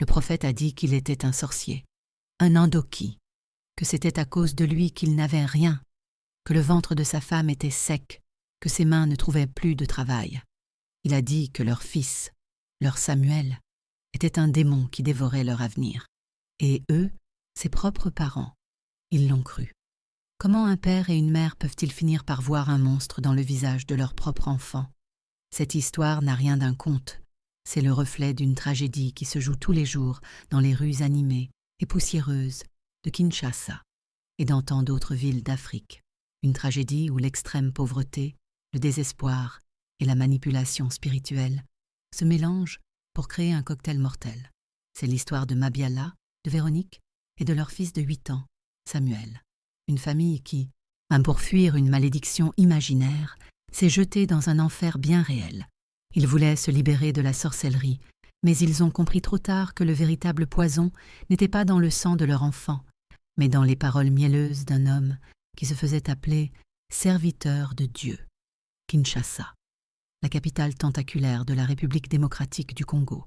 Le prophète a dit qu'il était un sorcier, un Endoki, que c'était à cause de lui qu'il n'avait rien, que le ventre de sa femme était sec, que ses mains ne trouvaient plus de travail. Il a dit que leur fils, leur Samuel, était un démon qui dévorait leur avenir. Et eux, ses propres parents, ils l'ont cru. Comment un père et une mère peuvent-ils finir par voir un monstre dans le visage de leur propre enfant? Cette histoire n'a rien d'un conte. C'est le reflet d'une tragédie qui se joue tous les jours dans les rues animées et poussiéreuses de Kinshasa et dans tant d'autres villes d'Afrique. Une tragédie où l'extrême pauvreté, le désespoir et la manipulation spirituelle se mélangent pour créer un cocktail mortel. C'est l'histoire de Mabiala, de Véronique et de leur fils de 8 ans, Samuel. Une famille qui, pour fuir une malédiction imaginaire, s'est jetée dans un enfer bien réel. Ils voulaient se libérer de la sorcellerie, mais ils ont compris trop tard que le véritable poison n'était pas dans le sang de leur enfant, mais dans les paroles mielleuses d'un homme qui se faisait appeler serviteur de Dieu. Kinshasa, la capitale tentaculaire de la République démocratique du Congo.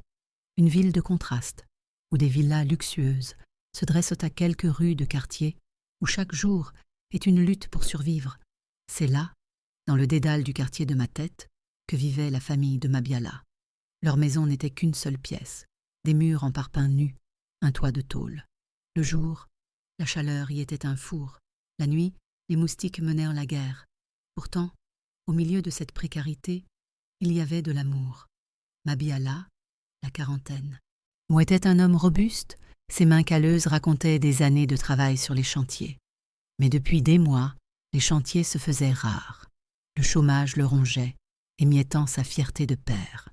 Une ville de contraste, où des villas luxueuses se dressent à quelques rues de quartier, où chaque jour est une lutte pour survivre. C'est là, dans le dédale du quartier de ma tête, que vivait la famille de Mabiala. Leur maison n'était qu'une seule pièce, des murs en parpaing nu, un toit de tôle. Le jour, la chaleur y était un four. La nuit, les moustiques menèrent la guerre. Pourtant, au milieu de cette précarité, il y avait de l'amour. Mabiala, la quarantaine, où était un homme robuste, ses mains calleuses racontaient des années de travail sur les chantiers. Mais depuis des mois, les chantiers se faisaient rares. Le chômage le rongeait, émiettant sa fierté de père.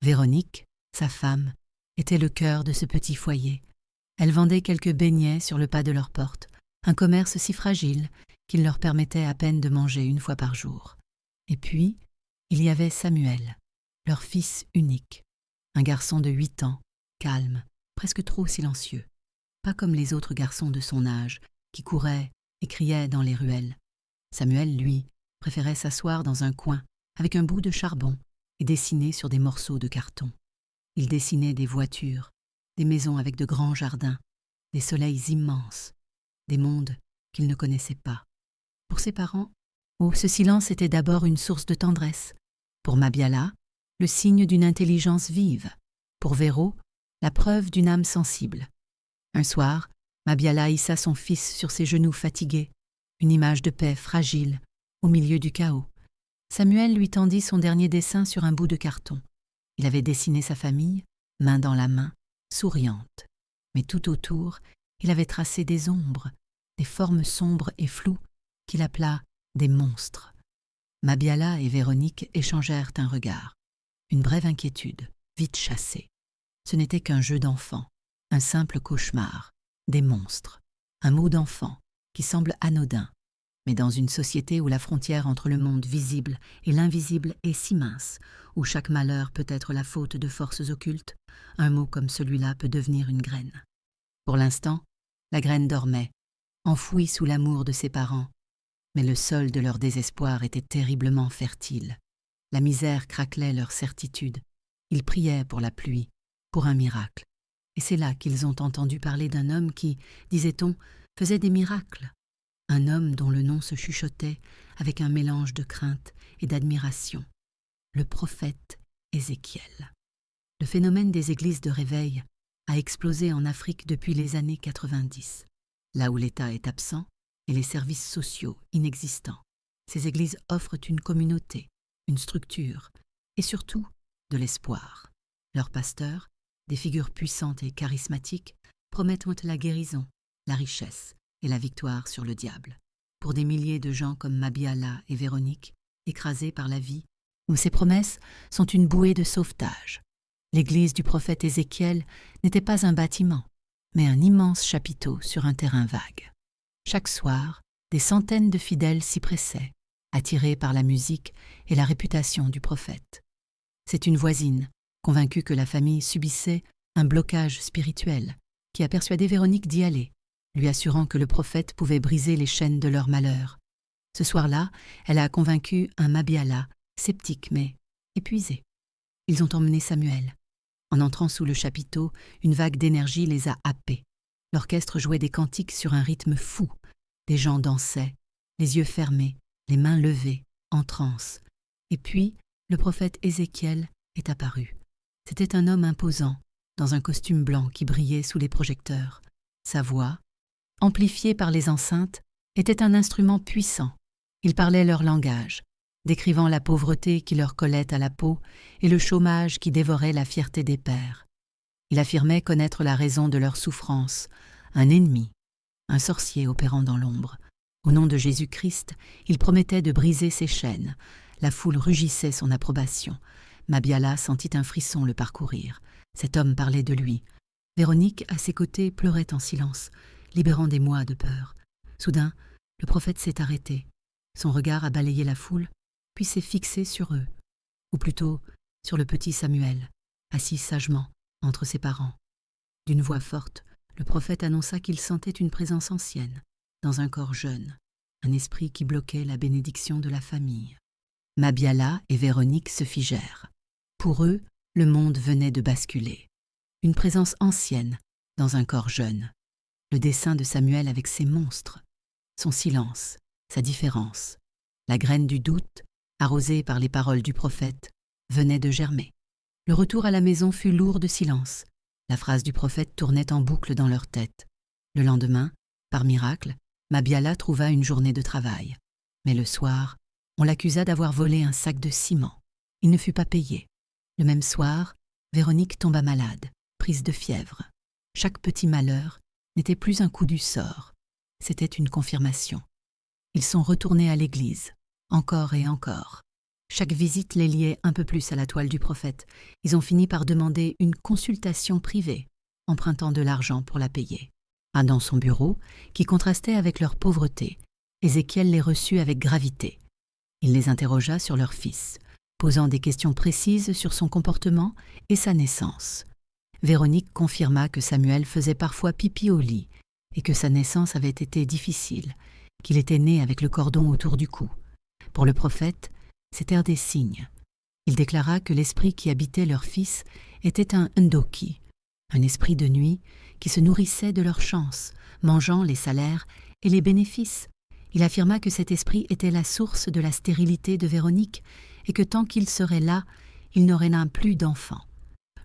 Véronique, sa femme, était le cœur de ce petit foyer. Elle vendait quelques beignets sur le pas de leur porte, un commerce si fragile qu'il leur permettait à peine de manger une fois par jour. Et puis, il y avait Samuel, leur fils unique, un garçon de 8 ans, calme, presque trop silencieux, pas comme les autres garçons de son âge, qui couraient et criaient dans les ruelles. Samuel, lui, préférait s'asseoir dans un coin, avec un bout de charbon, et dessiner sur des morceaux de carton. Il dessinait des voitures, des maisons avec de grands jardins, des soleils immenses, des mondes qu'il ne connaissait pas. Pour ses parents, ce silence était d'abord une source de tendresse. Pour Mabiala, le signe d'une intelligence vive. Pour Véro, la preuve d'une âme sensible. Un soir, Mabiala hissa son fils sur ses genoux fatigués, une image de paix fragile, au milieu du chaos. Samuel lui tendit son dernier dessin sur un bout de carton. Il avait dessiné sa famille, main dans la main, souriante. Mais tout autour, il avait tracé des ombres, des formes sombres et floues qu'il appela des monstres. Mabiala et Véronique échangèrent un regard. Une brève inquiétude, vite chassée. Ce n'était qu'un jeu d'enfant, un simple cauchemar, des monstres, un mot d'enfant qui semble anodin. Mais dans une société où la frontière entre le monde visible et l'invisible est si mince, où chaque malheur peut être la faute de forces occultes, un mot comme celui-là peut devenir une graine. Pour l'instant, la graine dormait, enfouie sous l'amour de ses parents, mais le sol de leur désespoir était terriblement fertile. La misère craquelait leur certitude. Ils priaient pour la pluie, pour un miracle. Et c'est là qu'ils ont entendu parler d'un homme qui, disait-on, faisait des miracles. Un homme dont le nom se chuchotait avec un mélange de crainte et d'admiration. Le prophète Ézéchiel. Le phénomène des églises de réveil a explosé en Afrique depuis les années 90. Là où l'État est absent et les services sociaux inexistants, ces églises offrent une communauté, une structure et surtout de l'espoir. Leurs pasteurs, des figures puissantes et charismatiques, promettent la guérison, la richesse et la victoire sur le diable. Pour des milliers de gens comme Mabiala et Véronique, écrasés par la vie, où ces promesses sont une bouée de sauvetage. L'église du prophète Ézéchiel n'était pas un bâtiment, mais un immense chapiteau sur un terrain vague. Chaque soir, des centaines de fidèles s'y pressaient, attirés par la musique et la réputation du prophète. C'est une voisine, convaincue que la famille subissait un blocage spirituel, qui a persuadé Véronique d'y aller, lui assurant que le prophète pouvait briser les chaînes de leur malheur. Ce soir-là, elle a convaincu un Mabiala, sceptique mais épuisé. Ils ont emmené Samuel. En entrant sous le chapiteau, une vague d'énergie les a happés. L'orchestre jouait des cantiques sur un rythme fou. Les gens dansaient, les yeux fermés, les mains levées, en transe. Et puis, le prophète Ézéchiel est apparu. C'était un homme imposant, dans un costume blanc qui brillait sous les projecteurs. Sa voix, amplifiée par les enceintes, était un instrument puissant. Il parlait leur langage, décrivant la pauvreté qui leur collait à la peau et le chômage qui dévorait la fierté des pères. Il affirmait connaître la raison de leur souffrance, un ennemi, un sorcier opérant dans l'ombre. Au nom de Jésus-Christ, il promettait de briser ses chaînes. La foule rugissait son approbation. Mabiala sentit un frisson le parcourir. Cet homme parlait de lui. Véronique, à ses côtés, pleurait en silence, libérant des mois de peur. Soudain, le prophète s'est arrêté. Son regard a balayé la foule, puis s'est fixé sur eux, ou plutôt sur le petit Samuel, assis sagement entre ses parents. D'une voix forte, le prophète annonça qu'il sentait une présence ancienne, dans un corps jeune, un esprit qui bloquait la bénédiction de la famille. Mabiala et Véronique se figèrent. Pour eux, le monde venait de basculer. Une présence ancienne, dans un corps jeune. Le dessin de Samuel avec ses monstres, son silence, sa différence. La graine du doute, arrosée par les paroles du prophète, venait de germer. Le retour à la maison fut lourd de silence. La phrase du prophète tournait en boucle dans leur tête. Le lendemain, par miracle, Mabiala trouva une journée de travail. Mais le soir, on l'accusa d'avoir volé un sac de ciment. Il ne fut pas payé. Le même soir, Véronique tomba malade, prise de fièvre. Chaque petit malheur n'était plus un coup du sort. C'était une confirmation. Ils sont retournés à l'église, encore et encore. Chaque visite les liait un peu plus à la toile du prophète. Ils ont fini par demander une consultation privée, empruntant de l'argent pour la payer. Dans son bureau, qui contrastait avec leur pauvreté, Ézéchiel les reçut avec gravité. Il les interrogea sur leur fils, posant des questions précises sur son comportement et sa naissance. Véronique confirma que Samuel faisait parfois pipi au lit et que sa naissance avait été difficile, qu'il était né avec le cordon autour du cou. Pour le prophète, c'étaient des signes. Il déclara que l'esprit qui habitait leur fils était un ndoki, un esprit de nuit qui se nourrissait de leur chance, mangeant les salaires et les bénéfices. Il affirma que cet esprit était la source de la stérilité de Véronique et que tant qu'il serait là, il n'aurait plus d'enfants.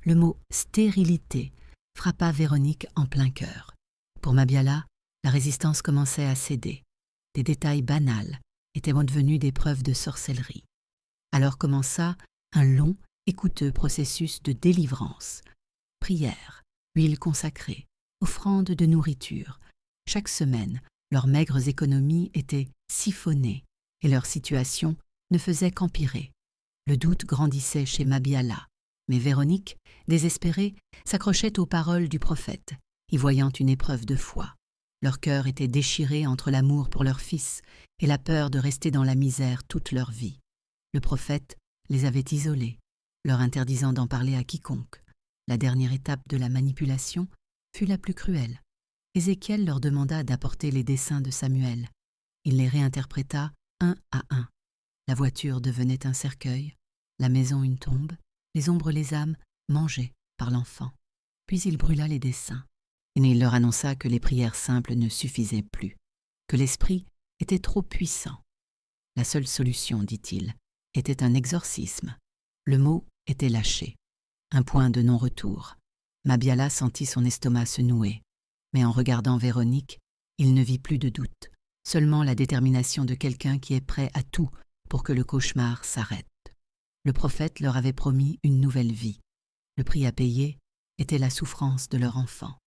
Le mot « stérilité » frappa Véronique en plein cœur. Pour Mabiala, la résistance commençait à céder. Des détails banals étaient devenus des preuves de sorcellerie. Alors commença un long et coûteux processus de délivrance. Prières, huile consacrée, offrandes de nourriture. Chaque semaine, leurs maigres économies étaient siphonnées et leur situation ne faisait qu'empirer. Le doute grandissait chez Mabiala, mais Véronique, désespérée, s'accrochait aux paroles du prophète, y voyant une épreuve de foi. Leur cœur était déchiré entre l'amour pour leur fils et la peur de rester dans la misère toute leur vie. Le prophète les avait isolés, leur interdisant d'en parler à quiconque. La dernière étape de la manipulation fut la plus cruelle. Ézéchiel leur demanda d'apporter les dessins de Samuel. Il les réinterpréta un à un. La voiture devenait un cercueil, la maison une tombe, les ombres les âmes mangées par l'enfant. Puis il brûla les dessins. Et il leur annonça que les prières simples ne suffisaient plus, que l'esprit était trop puissant. La seule solution, dit-il, était un exorcisme. Le mot était lâché. Un point de non-retour. Mabiala sentit son estomac se nouer. Mais en regardant Véronique, il ne vit plus de doute, seulement la détermination de quelqu'un qui est prêt à tout pour que le cauchemar s'arrête. Le prophète leur avait promis une nouvelle vie. Le prix à payer était la souffrance de leur enfant.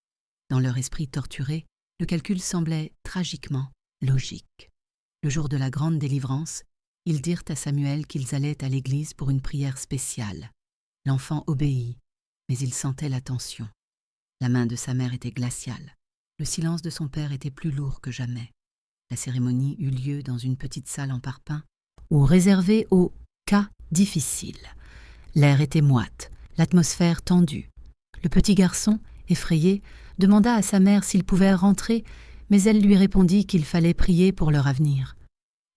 Dans leur esprit torturé, le calcul semblait tragiquement logique. Le jour de la grande délivrance, ils dirent à Samuel qu'ils allaient à l'église pour une prière spéciale. L'enfant obéit, mais il sentait la tension. La main de sa mère était glaciale. Le silence de son père était plus lourd que jamais. La cérémonie eut lieu dans une petite salle en parpaing, ou réservée aux cas difficiles. L'air était moite, l'atmosphère tendue. Le petit garçon, effrayé, demanda à sa mère s'il pouvait rentrer, mais elle lui répondit qu'il fallait prier pour leur avenir.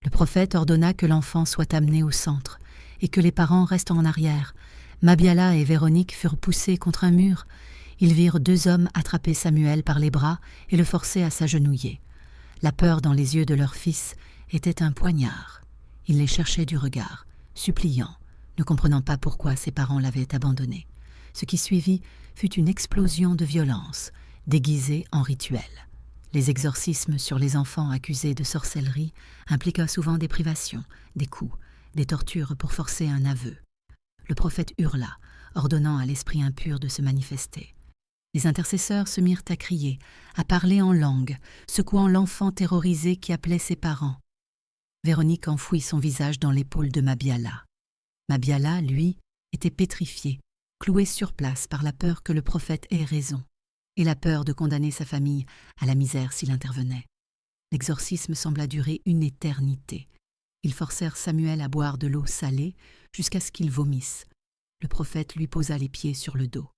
Le prophète ordonna que l'enfant soit amené au centre et que les parents restent en arrière. Mabiala et Véronique furent poussés contre un mur. Ils virent 2 hommes attraper Samuel par les bras et le forcer à s'agenouiller. La peur dans les yeux de leur fils était un poignard. Il les cherchait du regard, suppliant, ne comprenant pas pourquoi ses parents l'avaient abandonné. Ce qui suivit fut une explosion de violence, déguisée en rituel. Les exorcismes sur les enfants accusés de sorcellerie impliquaient souvent des privations, des coups, des tortures pour forcer un aveu. Le prophète hurla, ordonnant à l'esprit impur de se manifester. Les intercesseurs se mirent à crier, à parler en langue, secouant l'enfant terrorisé qui appelait ses parents. Véronique enfouit son visage dans l'épaule de Mabiala. Mabiala, lui, était pétrifié, cloué sur place par la peur que le prophète ait raison, et la peur de condamner sa famille à la misère s'il intervenait. L'exorcisme sembla durer une éternité. Ils forcèrent Samuel à boire de l'eau salée jusqu'à ce qu'il vomisse. Le prophète lui posa les pieds sur le dos.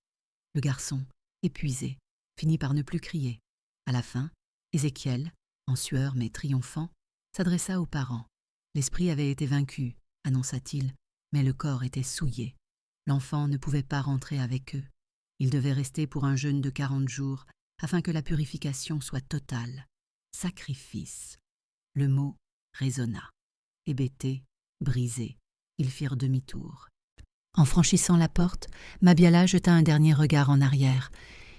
Le garçon, épuisé, finit par ne plus crier. À la fin, Ézéchiel, en sueur mais triomphant, s'adressa aux parents. L'esprit avait été vaincu, annonça-t-il, mais le corps était souillé. L'enfant ne pouvait pas rentrer avec eux. Il devait rester pour un jeûne de 40 jours afin que la purification soit totale. Sacrifice. Le mot résonna. Hébétés, brisés, ils firent demi-tour. En franchissant la porte, Mabiala jeta un dernier regard en arrière.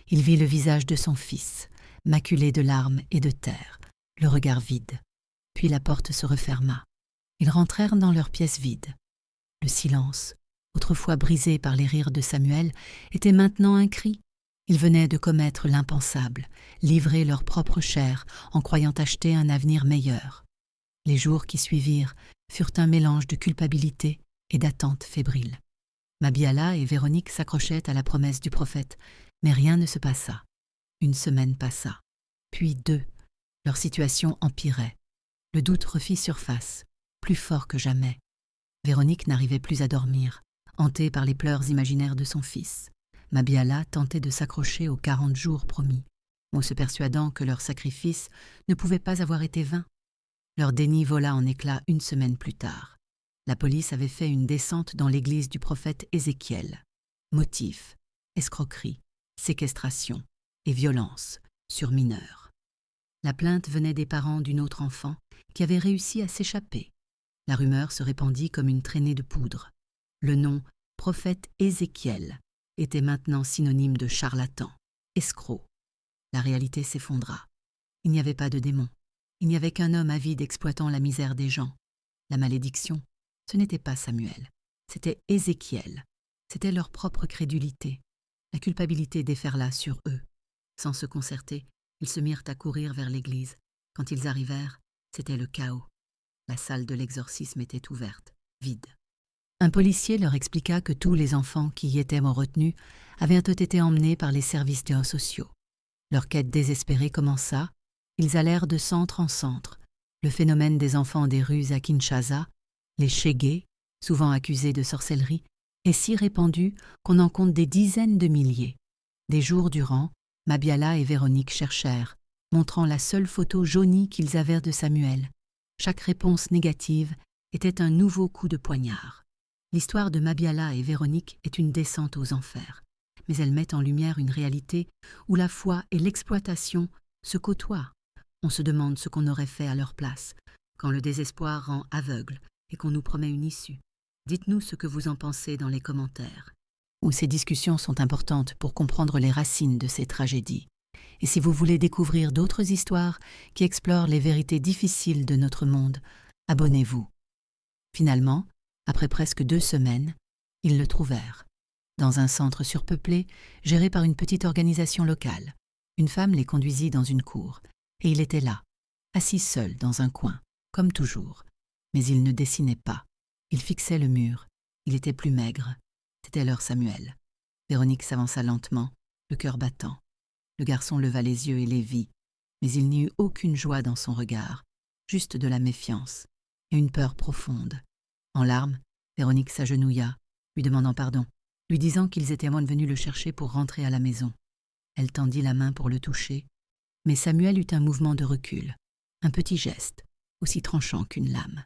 Il vit le visage de son fils, maculé de larmes et de terre, le regard vide. Puis la porte se referma. Ils rentrèrent dans leur pièce vide. Le silence, autrefois brisé par les rires de Samuel, était maintenant un cri. Ils venaient de commettre l'impensable, livrer leur propre chair en croyant acheter un avenir meilleur. Les jours qui suivirent furent un mélange de culpabilité et d'attente fébrile. Mabiala et Véronique s'accrochaient à la promesse du prophète, mais rien ne se passa. Une semaine passa, puis 2. Leur situation empirait. Le doute refit surface, plus fort que jamais. Véronique n'arrivait plus à dormir, hantée par les pleurs imaginaires de son fils. Mabiala tentait de s'accrocher aux 40 jours promis, en se persuadant que leur sacrifice ne pouvait pas avoir été vain. Leur déni vola en éclats une semaine plus tard. La police avait fait une descente dans l'église du prophète Ézéchiel. Motif, escroquerie, séquestration et violence sur mineurs. La plainte venait des parents d'une autre enfant qui avait réussi à s'échapper. La rumeur se répandit comme une traînée de poudre. Le nom « prophète Ézéchiel » était maintenant synonyme de charlatan, escroc. La réalité s'effondra. Il n'y avait pas de démon. Il n'y avait qu'un homme avide exploitant la misère des gens. La malédiction, ce n'était pas Samuel, c'était Ézéchiel. C'était leur propre crédulité. La culpabilité déferla sur eux. Sans se concerter, ils se mirent à courir vers l'église. Quand ils arrivèrent, c'était le chaos. La salle de l'exorcisme était ouverte, vide. Un policier leur expliqua que tous les enfants qui y étaient retenus avaient été emmenés par les services sociaux. Leur quête désespérée commença. Ils allèrent de centre en centre. Le phénomène des enfants des rues à Kinshasa, les Chégués, souvent accusés de sorcellerie, est si répandu qu'on en compte des dizaines de milliers. Des jours durant, Mabiala et Véronique cherchèrent, montrant la seule photo jaunie qu'ils avaient de Samuel. Chaque réponse négative était un nouveau coup de poignard. L'histoire de Mabiala et Véronique est une descente aux enfers, mais elle met en lumière une réalité où la foi et l'exploitation se côtoient. On se demande ce qu'on aurait fait à leur place, quand le désespoir rend aveugle et qu'on nous promet une issue. Dites-nous ce que vous en pensez dans les commentaires. Où ces discussions sont importantes pour comprendre les racines de ces tragédies. Et si vous voulez découvrir d'autres histoires qui explorent les vérités difficiles de notre monde, abonnez-vous. Finalement, après presque 2 semaines, ils le trouvèrent. Dans un centre surpeuplé, géré par une petite organisation locale. Une femme les conduisit dans une cour, et il était là, assis seul dans un coin, comme toujours. Mais il ne dessinait pas. Il fixait le mur. Il était plus maigre. C'était leur Samuel. Véronique s'avança lentement, le cœur battant. Le garçon leva les yeux et les vit, mais il n'y eut aucune joie dans son regard, juste de la méfiance et une peur profonde. En larmes, Véronique s'agenouilla, lui demandant pardon, lui disant qu'ils étaient venus le chercher pour rentrer à la maison. Elle tendit la main pour le toucher, mais Samuel eut un mouvement de recul, un petit geste, aussi tranchant qu'une lame.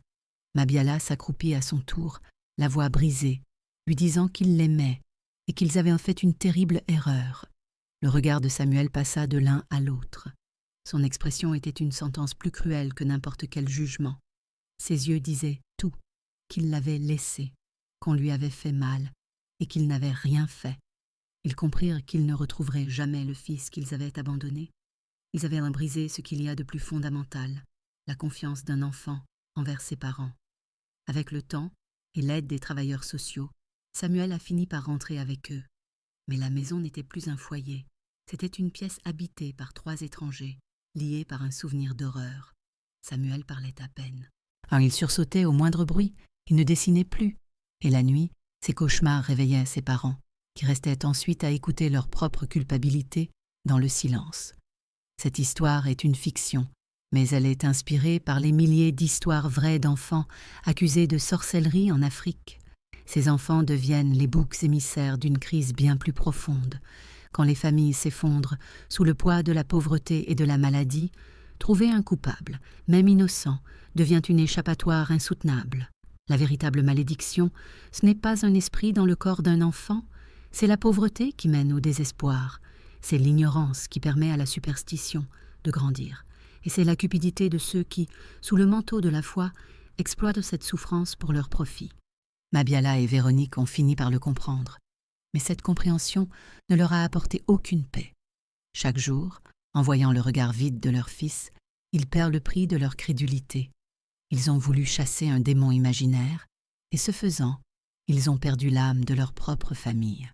Mabiala s'accroupit à son tour, la voix brisée, lui disant qu'il l'aimait et qu'ils avaient en fait une terrible erreur. Le regard de Samuel passa de l'un à l'autre. Son expression était une sentence plus cruelle que n'importe quel jugement. Ses yeux disaient tout, qu'il l'avait laissé, qu'on lui avait fait mal et qu'il n'avait rien fait. Ils comprirent qu'ils ne retrouveraient jamais le fils qu'ils avaient abandonné. Ils avaient brisé ce qu'il y a de plus fondamental, la confiance d'un enfant envers ses parents. Avec le temps et l'aide des travailleurs sociaux, Samuel a fini par rentrer avec eux. Mais la maison n'était plus un foyer. C'était une pièce habitée par 3 étrangers, liés par un souvenir d'horreur. Samuel parlait à peine. Alors il sursautait au moindre bruit, il ne dessinait plus. Et la nuit, ses cauchemars réveillaient ses parents, qui restaient ensuite à écouter leur propre culpabilité dans le silence. Cette histoire est une fiction, mais elle est inspirée par les milliers d'histoires vraies d'enfants accusés de sorcellerie en Afrique. Ces enfants deviennent les boucs émissaires d'une crise bien plus profonde. Quand les familles s'effondrent sous le poids de la pauvreté et de la maladie, trouver un coupable, même innocent, devient une échappatoire insoutenable. La véritable malédiction, ce n'est pas un esprit dans le corps d'un enfant, c'est la pauvreté qui mène au désespoir, c'est l'ignorance qui permet à la superstition de grandir, et c'est la cupidité de ceux qui, sous le manteau de la foi, exploitent cette souffrance pour leur profit. Mabiala et Véronique ont fini par le comprendre, mais cette compréhension ne leur a apporté aucune paix. Chaque jour, en voyant le regard vide de leur fils, ils perdent le prix de leur crédulité. Ils ont voulu chasser un démon imaginaire, et ce faisant, ils ont perdu l'âme de leur propre famille.